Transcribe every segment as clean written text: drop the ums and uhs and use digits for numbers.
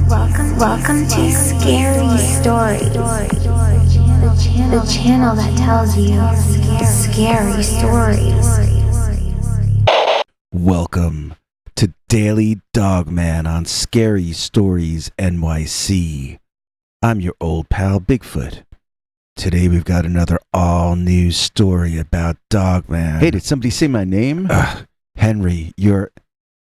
Welcome to Scary Stories, the channel that tells you scary stories. Welcome to Daily Dogman on Scary Stories NYC. I'm your old pal Bigfoot. Today we've got another all-new story about Dogman. Hey, did somebody say my name? Henry,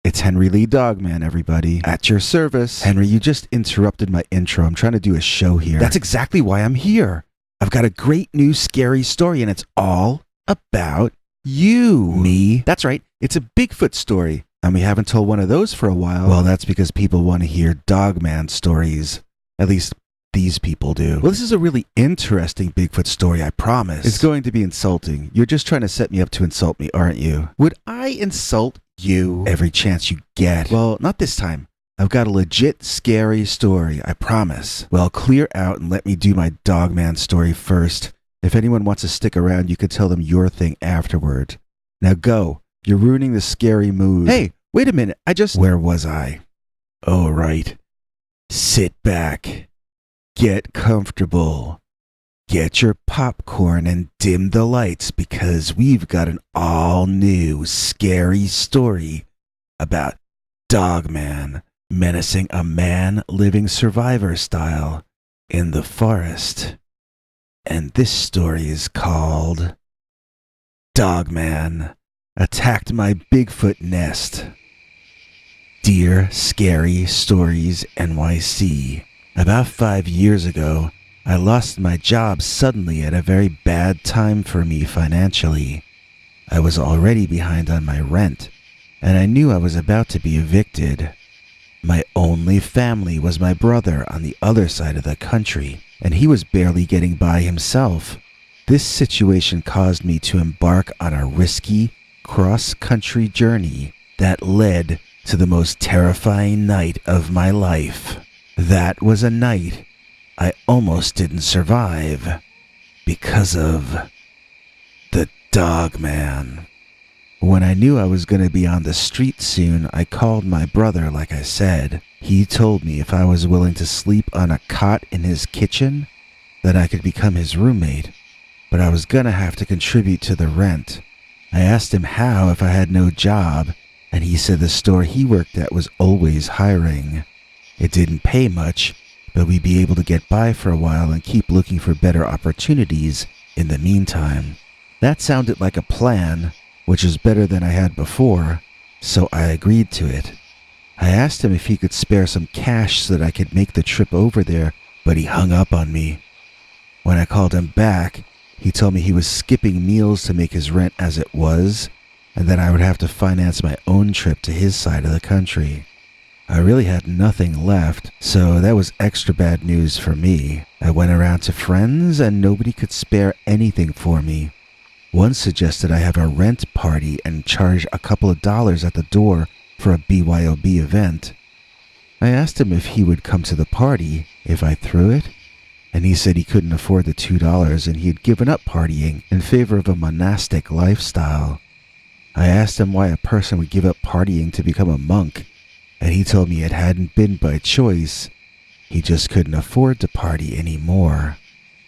It's Henry Lee Dogman, everybody. At your service. Henry, you just interrupted my intro. I'm trying to do a show here. That's exactly why I'm here. I've got a great new scary story, and it's all about you. Me? That's right. It's a Bigfoot story, and we haven't told one of those for a while. Well, that's because people want to hear Dogman stories. At least these people do. Well, this is a really interesting Bigfoot story, I promise. It's going to be insulting. You're just trying to set me up to insult me, aren't you? Would I insult you every chance you get? Well, not this time. I've got a legit scary story, I promise. Well, clear out and let me do my Dogman story first. If anyone wants to stick around, you could tell them your thing afterward. Now go. You're ruining the scary mood. Hey, wait a minute. Where was I? Oh, right. Sit back. Get comfortable. Get your popcorn and dim the lights because we've got an all-new scary story about Dogman menacing a man living survivor style in the forest. And this story is called Dogman Attacked My Bigfoot Nest. Dear Scary Stories NYC, about 5 years ago, I lost my job suddenly at a very bad time for me financially. I was already behind on my rent, and I knew I was about to be evicted. My only family was my brother on the other side of the country, and he was barely getting by himself. This situation caused me to embark on a risky, cross-country journey that led to the most terrifying night of my life. That was a night I almost didn't survive because of the Dogman. When I knew I was going to be on the street soon, I called my brother like I said. He told me if I was willing to sleep on a cot in his kitchen, that I could become his roommate, but I was going to have to contribute to the rent. I asked him how if I had no job, and he said the store he worked at was always hiring. It didn't pay much, but we'd be able to get by for a while and keep looking for better opportunities in the meantime. That sounded like a plan, which is better than I had before, so I agreed to it. I asked him if he could spare some cash so that I could make the trip over there, but he hung up on me. When I called him back, he told me he was skipping meals to make his rent as it was, and that I would have to finance my own trip to his side of the country. I really had nothing left, so that was extra bad news for me. I went around to friends and nobody could spare anything for me. One suggested I have a rent party and charge a couple of dollars at the door for a BYOB event. I asked him if he would come to the party if I threw it, and he said he couldn't afford the $2 and he had given up partying in favor of a monastic lifestyle. I asked him why a person would give up partying to become a monk, and he told me it hadn't been by choice. He just couldn't afford to party anymore.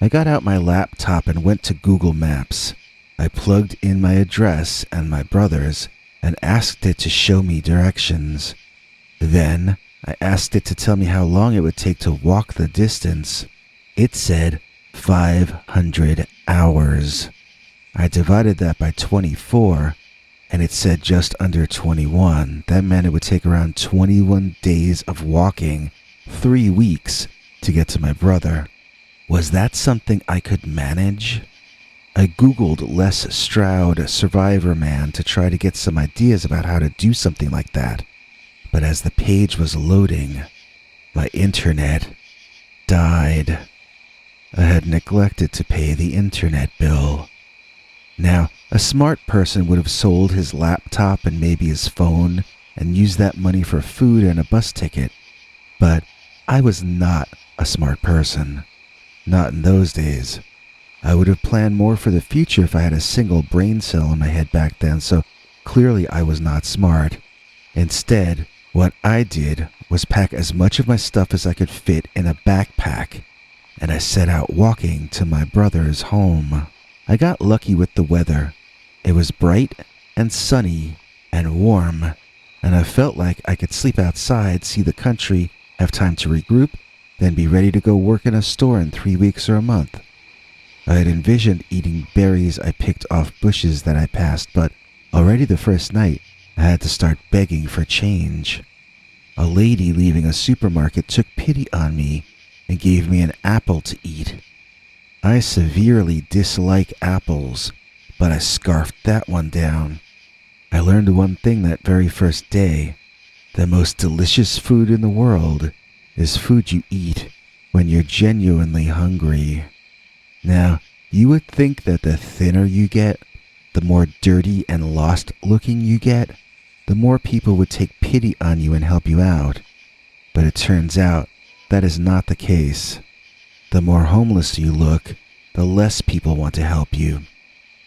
I got out my laptop and went to Google Maps. I plugged in my address and my brother's and asked it to show me directions. Then I asked it to tell me how long it would take to walk the distance. It said 500 hours. I divided that by 24, and it said just under 21. That meant it would take around 21 days of walking, 3 weeks, to get to my brother. Was that something I could manage? I Googled Les Stroud Survivor Man to try to get some ideas about how to do something like that. But as the page was loading, my internet died. I had neglected to pay the internet bill. Now, a smart person would have sold his laptop and maybe his phone and used that money for food and a bus ticket. But I was not a smart person. Not in those days. I would have planned more for the future if I had a single brain cell in my head back then, so clearly I was not smart. Instead, What I did was pack as much of my stuff as I could fit in a backpack, and I set out walking to my brother's home. I got lucky with the weather. It was bright and sunny and warm, and I felt like I could sleep outside, see the country, have time to regroup, then be ready to go work in a store in 3 weeks or a month. I had envisioned eating berries I picked off bushes that I passed, but already the first night, I had to start begging for change. A lady leaving a supermarket took pity on me and gave me an apple to eat. I severely dislike apples, but I scarfed that one down. I learned one thing that very first day. The most delicious food in the world is food you eat when you're genuinely hungry. Now, you would think that the thinner you get, the more dirty and lost looking you get, the more people would take pity on you and help you out. But it turns out that is not the case. The more homeless you look, the less people want to help you.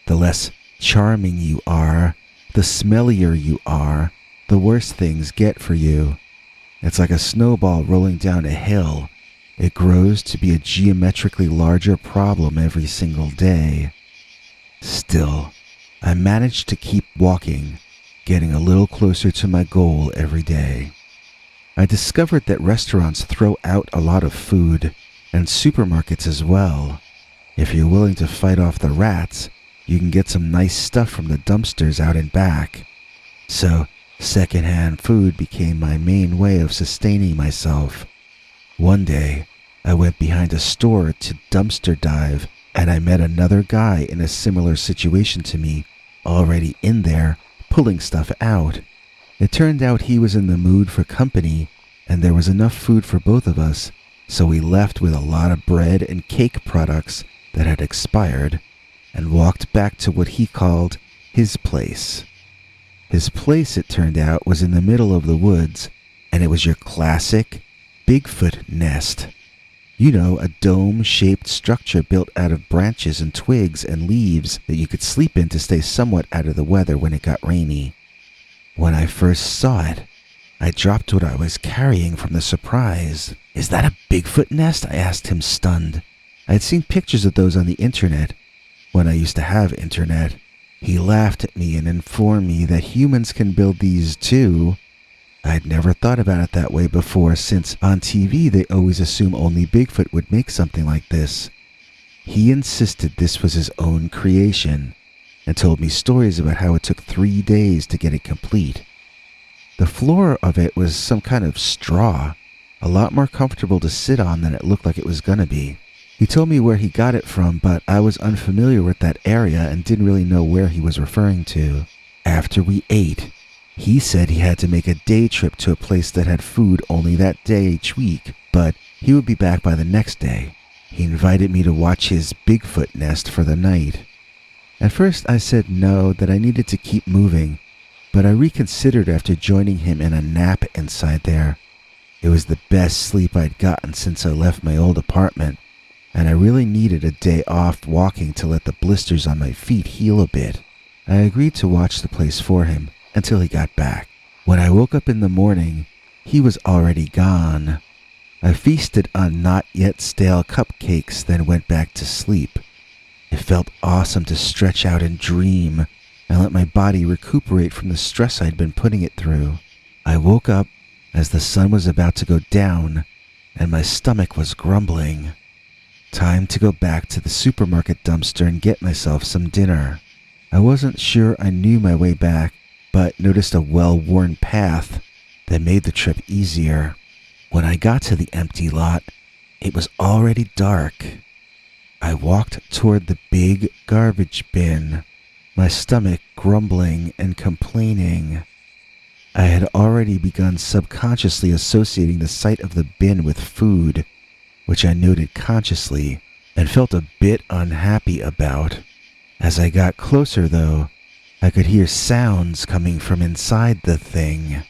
The less charming you are, the smellier you are, the worse things get for you. It's like a snowball rolling down a hill. It grows to be a geometrically larger problem every single day. Still, I managed to keep walking, getting a little closer to my goal every day. I discovered that restaurants throw out a lot of food, and supermarkets as well. If you're willing to fight off the rats, you can get some nice stuff from the dumpsters out and back. So, secondhand food became my main way of sustaining myself. One day, I went behind a store to dumpster dive, and I met another guy in a similar situation to me, already in there, pulling stuff out. It turned out he was in the mood for company, and there was enough food for both of us, so we left with a lot of bread and cake products that had expired, and walked back to what he called his place. His place, it turned out, was in the middle of the woods, and it was your classic Bigfoot nest. You know, a dome-shaped structure built out of branches and twigs and leaves that you could sleep in to stay somewhat out of the weather when it got rainy. When I first saw it, I dropped what I was carrying from the surprise. "Is that a Bigfoot nest?" I asked him, stunned. I had seen pictures of those on the internet, when I used to have internet. He laughed at me and informed me that humans can build these too. I'd never thought about it that way before, since on TV they always assume only Bigfoot would make something like this. He insisted this was his own creation, and told me stories about how it took 3 days to get it complete. The floor of it was some kind of straw, a lot more comfortable to sit on than it looked like it was gonna be. He told me where he got it from, but I was unfamiliar with that area and didn't really know where he was referring to. After we ate, he said he had to make a day trip to a place that had food only that day each week, but he would be back by the next day. He invited me to watch his Bigfoot nest for the night. At first I said no, that I needed to keep moving, but I reconsidered after joining him in a nap inside there. It was the best sleep I'd gotten since I left my old apartment, and I really needed a day off walking to let the blisters on my feet heal a bit. I agreed to watch the place for him until he got back. When I woke up in the morning, he was already gone. I feasted on not yet stale cupcakes, then went back to sleep. It felt awesome to stretch out and dream, and let my body recuperate from the stress I'd been putting it through. I woke up as the sun was about to go down, and my stomach was grumbling. Time to go back to the supermarket dumpster and get myself some dinner. I wasn't sure I knew my way back, but noticed a well-worn path that made the trip easier. When I got to the empty lot, it was already dark. I walked toward the big garbage bin, my stomach grumbling and complaining. I had already begun subconsciously associating the sight of the bin with food, which I noted consciously and felt a bit unhappy about. As I got closer, though, I could hear sounds coming from inside the thing.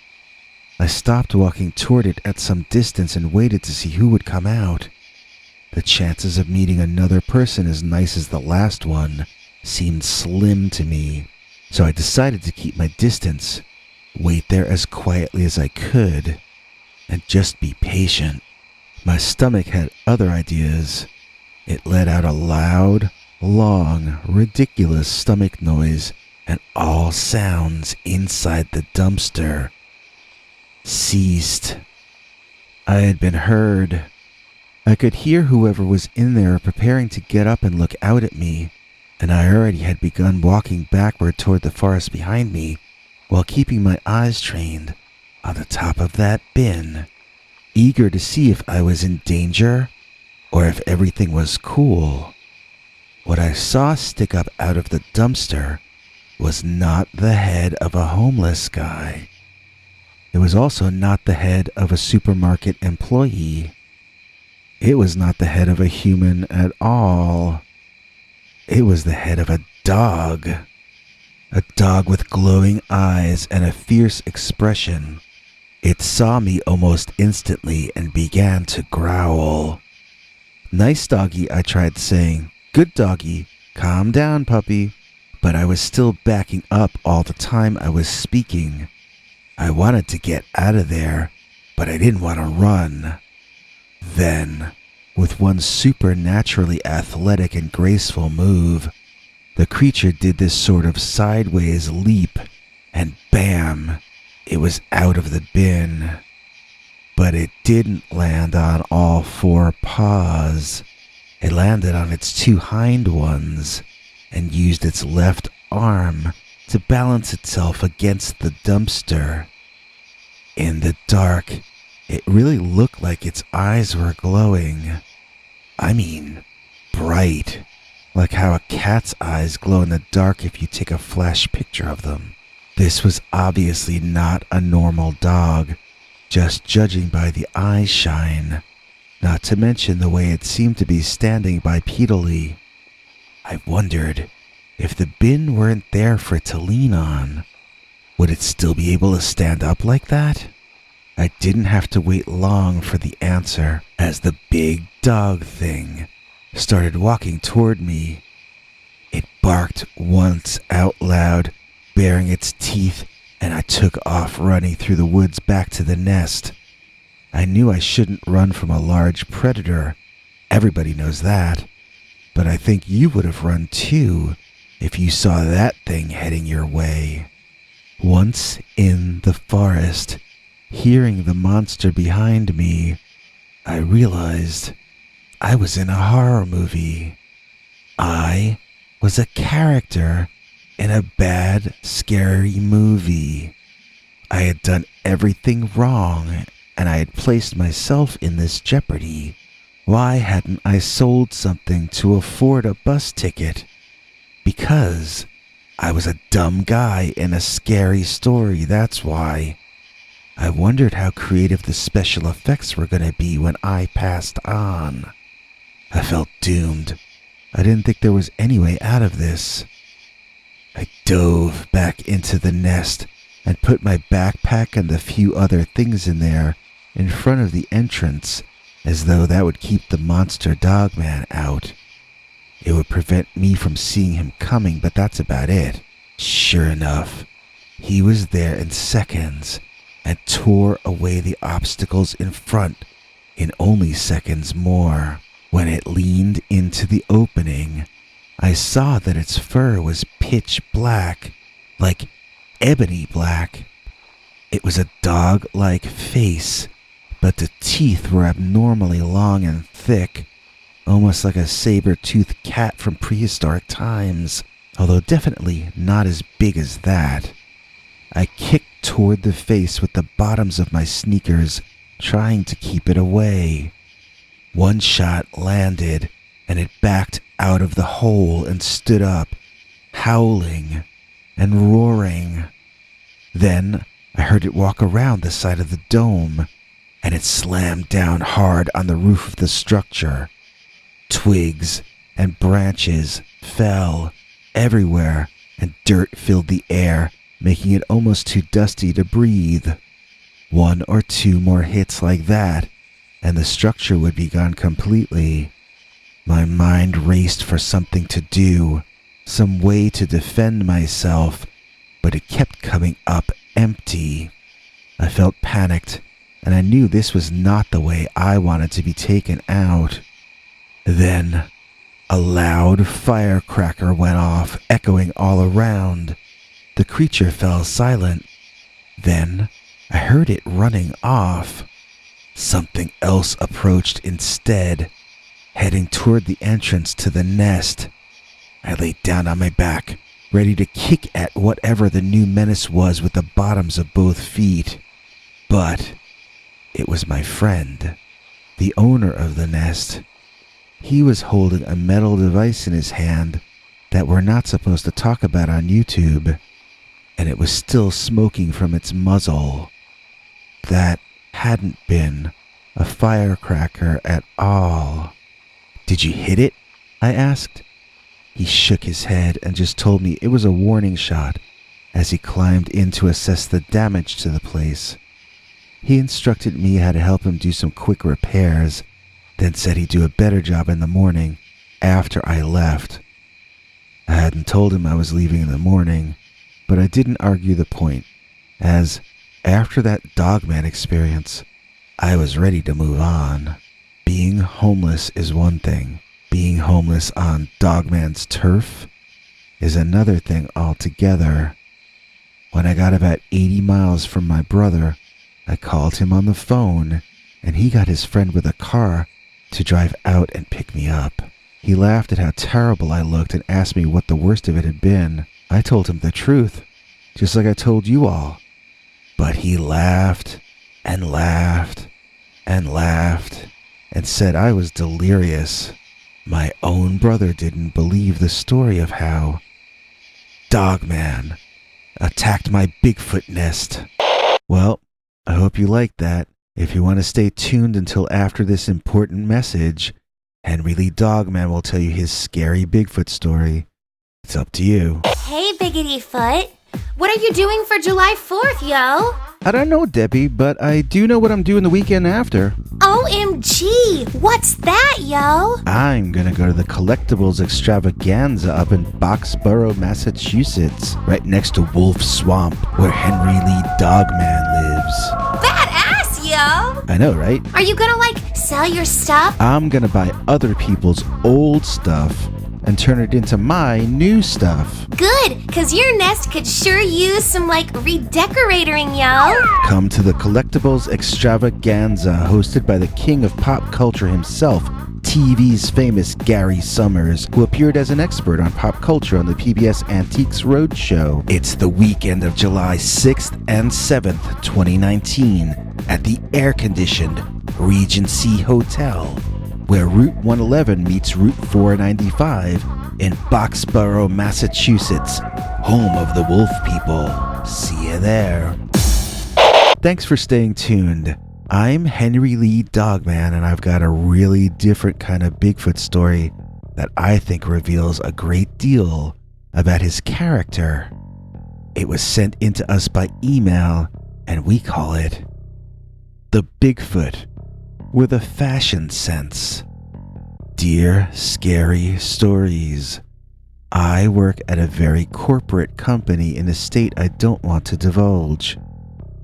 I stopped walking toward it at some distance and waited to see who would come out. The chances of meeting another person as nice as the last one seemed slim to me, so I decided to keep my distance. wait there as quietly as I could, and just be patient. My stomach had other ideas. It let out a loud, long, ridiculous stomach noise, and all sounds inside the dumpster ceased. I had been heard. I could hear whoever was in there preparing to get up and look out at me, and I already had begun walking backward toward the forest behind me while keeping my eyes trained on the top of that bin, eager to see if I was in danger or if everything was cool. What I saw stick up out of the dumpster was not the head of a homeless guy. It was also not the head of a supermarket employee. It was not the head of a human at all. It was the head of a dog. A dog with glowing eyes and a fierce expression. It saw me almost instantly and began to growl. "Nice doggy," I tried saying. "Good doggy. Calm down, puppy." But I was still backing up all the time I was speaking. I wanted to get out of there, but I didn't want to run. Then, with one supernaturally athletic and graceful move, the creature did this sort of sideways leap, and bam, it was out of the bin. But it didn't land on all four paws. It landed on its two hind ones and used its left arm to balance itself against the dumpster. In the dark, it really looked like its eyes were glowing. I mean, bright, like how a cat's eyes glow in the dark if you take a flash picture of them. This was obviously not a normal dog, just judging by the eye shine, not to mention the way it seemed to be standing bipedally. I wondered, if the bin weren't there for it to lean on, would it still be able to stand up like that? I didn't have to wait long for the answer, as the big dog thing started walking toward me. It barked once out loud, baring its teeth, and I took off running through the woods back to the nest. I knew I shouldn't run from a large predator. Everybody knows that. But I think you would have run too if you saw that thing heading your way. Once in the forest, hearing the monster behind me, I realized I was in a horror movie. I was a character in a bad, scary movie. I had done everything wrong, and I had placed myself in this jeopardy. Why hadn't I sold something to afford a bus ticket? Because I was a dumb guy in a scary story, that's why. I wondered how creative the special effects were going to be when I passed on. I felt doomed. I didn't think there was any way out of this. I dove back into the nest and put my backpack and the few other things in there in front of the entrance, as though that would keep the monster Dogman out. It would prevent me from seeing him coming, but that's about it. Sure enough, he was there in seconds and tore away the obstacles in front in only seconds more. When it leaned into the opening, I saw that its fur was pitch black, like ebony black. It was a dog-like face, but the teeth were abnormally long and thick, almost like a saber-toothed cat from prehistoric times, although definitely not as big as that. I kicked toward the face with the bottoms of my sneakers, trying to keep it away. One shot landed, and it backed out of the hole and stood up, howling and roaring. Then I heard it walk around the side of the dome, and it slammed down hard on the roof of the structure. Twigs and branches fell everywhere, and dirt filled the air, making it almost too dusty to breathe. One or two more hits like that, and the structure would be gone completely. My mind raced for something to do, some way to defend myself, but it kept coming up empty. I felt panicked, and I knew this was not the way I wanted to be taken out. Then, a loud firecracker went off, echoing all around. The creature fell silent. Then, I heard it running off. Something else approached instead, heading toward the entrance to the nest. I laid down on my back, ready to kick at whatever the new menace was with the bottoms of both feet. But it was my friend, the owner of the nest. He was holding a metal device in his hand that we're not supposed to talk about on YouTube, and it was still smoking from its muzzle. That hadn't been a firecracker at all. "Did you hit it?" I asked. He shook his head and just told me it was a warning shot as he climbed in to assess the damage to the place. He instructed me how to help him do some quick repairs, then said he'd do a better job in the morning after I left. I hadn't told him I was leaving in the morning, but I didn't argue the point, as after that Dogman experience, I was ready to move on. Being homeless is one thing. Being homeless on Dogman's turf is another thing altogether. When I got about 80 miles from my brother, I called him on the phone, and he got his friend with a car to drive out and pick me up. He laughed at how terrible I looked and asked me what the worst of it had been. I told him the truth, just like I told you all. But he laughed and laughed and laughed and said I was delirious. My own brother didn't believe the story of how Dogman attacked my Bigfoot nest. Well, I hope you liked that. If you want to stay tuned until after this important message, Henry Lee Dogman will tell you his scary Bigfoot story. It's up to you. Hey, Biggity Foot. What are you doing for July 4th, yo? I don't know, Debbie, but I do know what I'm doing the weekend after. OMG! What's that, yo? I'm gonna go to the Collectibles Extravaganza up in Boxborough, Massachusetts, right next to Wolf Swamp, where Henry Lee Dogman lives. Badass, yo! I know, right? Are you gonna, sell your stuff? I'm gonna buy other people's old stuff and turn it into my new stuff. Good, cause your nest could sure use some, redecorating, yo. Come to the Collectibles Extravaganza, hosted by the king of pop culture himself, TV's famous Gary Summers, who appeared as an expert on pop culture on the PBS Antiques Roadshow. It's the weekend of July 6th and 7th, 2019, at the air-conditioned Regency Hotel, where Route 111 meets Route 495 in Boxborough, Massachusetts, home of the Wolf People. See you there. Thanks for staying tuned. I'm Henry Lee Dogman, and I've got a really different kind of Bigfoot story that I think reveals a great deal about his character. It was sent in to us by email, and we call it The Bigfoot with a Fashion Sense. Dear Scary Stories, I work at a very corporate company in a state I don't want to divulge.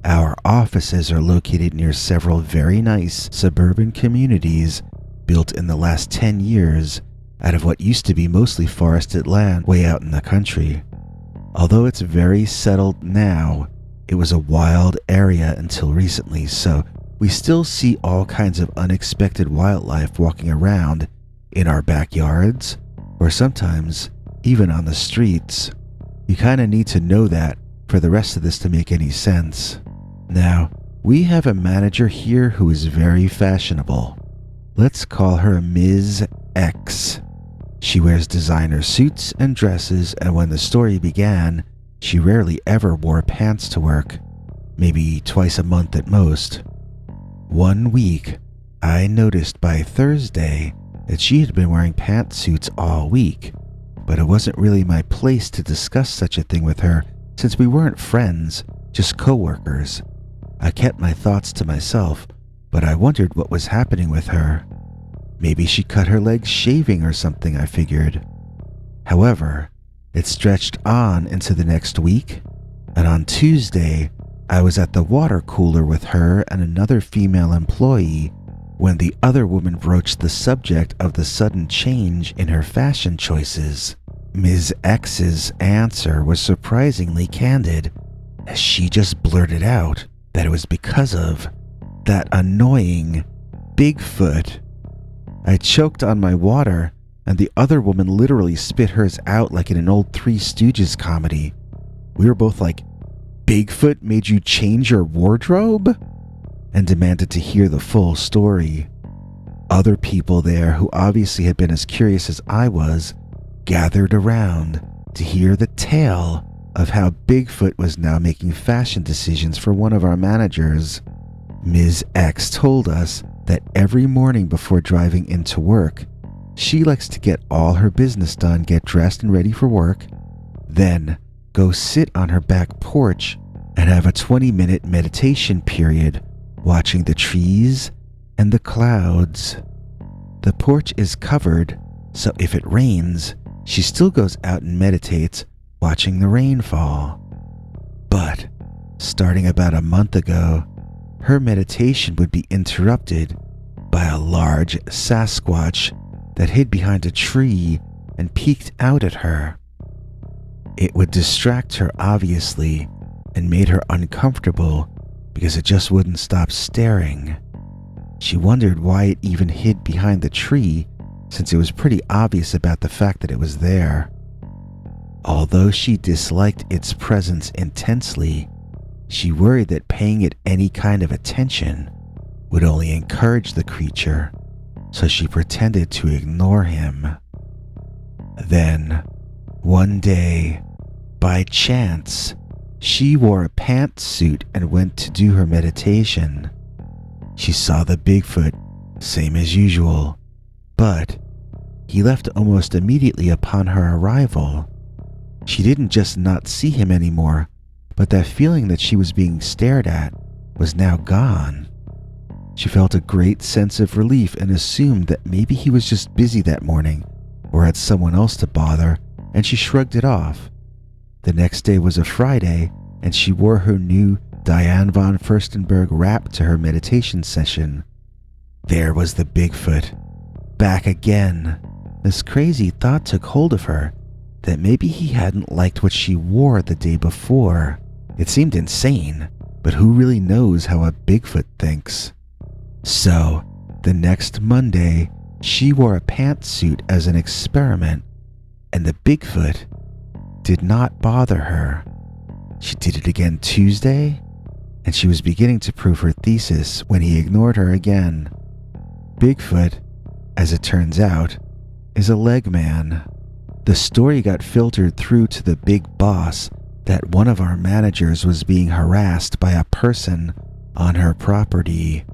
Our offices are located near several very nice suburban communities built in the last 10 years out of what used to be mostly forested land way out in the country. Although it's very settled now, it was a wild area until recently, so we still see all kinds of unexpected wildlife walking around in our backyards, or sometimes even on the streets. You kinda need to know that for the rest of this to make any sense. Now, we have a manager here who is very fashionable. Let's call her Ms. X. She wears designer suits and dresses, and when the story began, she rarely ever wore pants to work, maybe twice a month at most. One week, I noticed by Thursday that she had been wearing pantsuits all week, but it wasn't really my place to discuss such a thing with her since we weren't friends, just co-workers. I kept my thoughts to myself, but I wondered what was happening with her. Maybe she cut her legs shaving or something, I figured. However, it stretched on into the next week, and on Tuesday, I was at the water cooler with her and another female employee when the other woman broached the subject of the sudden change in her fashion choices. Ms. X's answer was surprisingly candid, as she just blurted out that it was because of that annoying Bigfoot. I choked on my water, and the other woman literally spit hers out like in an old Three Stooges comedy. We were both like, "Bigfoot made you change your wardrobe?" and demanded to hear the full story. Other people there, who obviously had been as curious as I was, gathered around to hear the tale of how Bigfoot was now making fashion decisions for one of our managers. Ms. X told us that every morning before driving into work, she likes to get all her business done, get dressed and ready for work, then go sit on her back porch and have a 20-minute meditation period, watching the trees and the clouds. The porch is covered, so if it rains, she still goes out and meditates, watching the rain fall. But starting about a month ago, her meditation would be interrupted by a large Sasquatch that hid behind a tree and peeked out at her. It would distract her, obviously, and made her uncomfortable because it just wouldn't stop staring. She wondered why it even hid behind the tree, since it was pretty obvious about the fact that it was there. Although she disliked its presence intensely, she worried that paying it any kind of attention would only encourage the creature, so she pretended to ignore him. Then, one day, by chance, she wore a pantsuit and went to do her meditation. She saw the Bigfoot, same as usual, but he left almost immediately upon her arrival. She didn't just not see him anymore, but that feeling that she was being stared at was now gone. She felt a great sense of relief and assumed that maybe he was just busy that morning or had someone else to bother, and she shrugged it off. The next day was a Friday, and she wore her new Diane von Furstenberg wrap to her meditation session. There was the Bigfoot, back again. This crazy thought took hold of her that maybe he hadn't liked what she wore the day before. It seemed insane, but who really knows how a Bigfoot thinks? So, the next Monday, she wore a pantsuit as an experiment, and the Bigfoot did not bother her. She did it again Tuesday, and she was beginning to prove her thesis when he ignored her again. Bigfoot, as it turns out, is a leg man. The story got filtered through to the big boss that one of our managers was being harassed by a person on her property.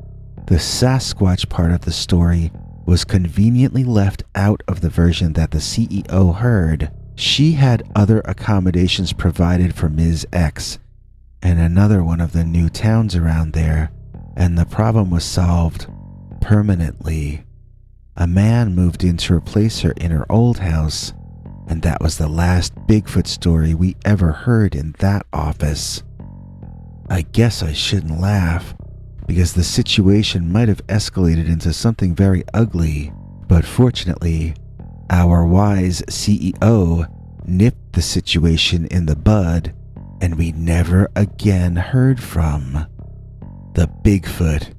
The Sasquatch part of the story was conveniently left out of the version that the CEO heard. She had other accommodations provided for Ms. X and another one of the new towns around there, and the problem was solved permanently. A man moved in to replace her in her old house, and that was the last Bigfoot story we ever heard in that office. I guess I shouldn't laugh, because the situation might have escalated into something very ugly, but fortunately, our wise CEO nipped the situation in the bud, and we never again heard from the Bigfoot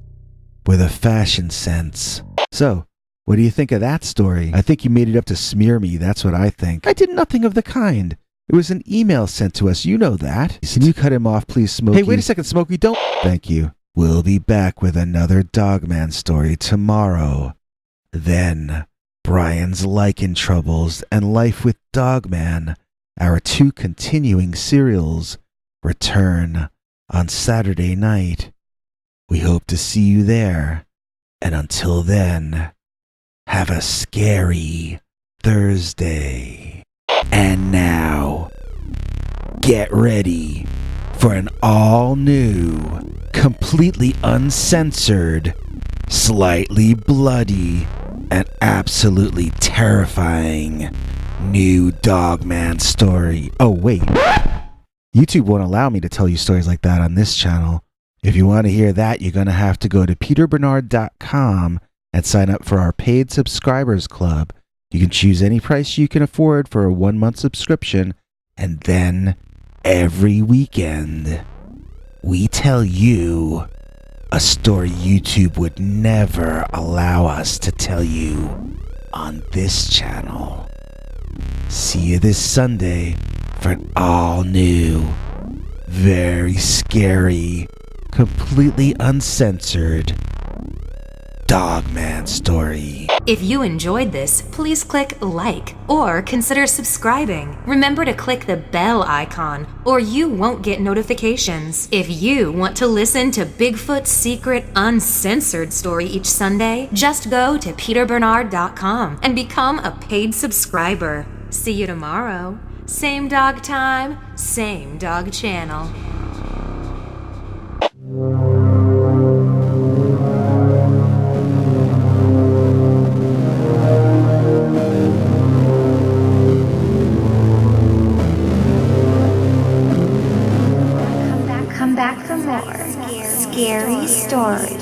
with a fashion sense. So, what do you think of that story? I think you made it up to smear me, that's what I think. I did nothing of the kind. It was an email sent to us, you know that. Can you cut him off, please, Smokey? Hey, wait a second, Smokey, don't... Thank you. We'll be back with another Dogman story tomorrow. Then, Brian's lichen troubles and life with Dogman, our two continuing serials, return on Saturday night. We hope to see you there, and until then, have a scary Thursday. And now, get ready for an all-new, completely uncensored, slightly bloody, and absolutely terrifying new Dogman story. Oh, wait. YouTube won't allow me to tell you stories like that on this channel. If you want to hear that, you're going to have to go to peterbernard.com and sign up for our paid subscribers club. You can choose any price you can afford for a 1-month subscription, and then every weekend, we tell you a story YouTube would never allow us to tell you on this channel. See you this Sunday for an all-new, very scary, completely uncensored Dogman story. If you enjoyed this, please click like or consider subscribing. Remember to click the bell icon or you won't get notifications. If you want to listen to Bigfoot's secret uncensored story each Sunday, just go to peterbernard.com and become a paid subscriber. See you tomorrow. Same dog time, same dog channel. Come back for more scary stories.